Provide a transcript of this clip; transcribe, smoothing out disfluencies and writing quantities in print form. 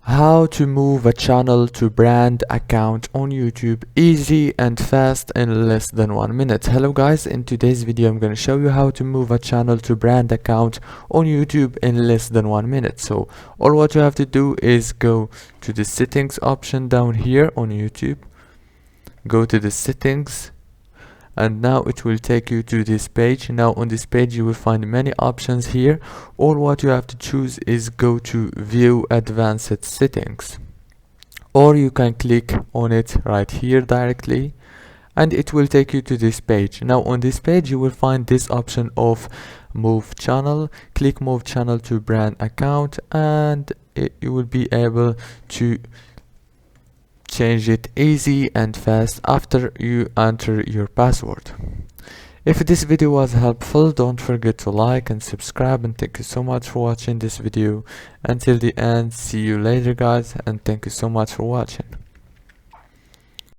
How to move a channel to brand account on YouTube easy and fast in less than 1 minute. Hello guys, in today's video I'm going to show you how to move a channel to brand account on YouTube in less than 1 minute. So all what you have to do is go to the settings option down here on YouTube, go to the settings, and now it will take you to this page. Now on this page you will find many options here. All what you have to choose is go to view advanced settings, or you can click on it right here directly and it will take you to this page. Now on this page you will find this option of move channel. Click move channel to brand account and you will be able to change it easy and fast after you enter your password. If this video was helpful, don't forget to like and subscribe, and thank you so much for watching this video until the end. See you later guys, and thank you so much for watching.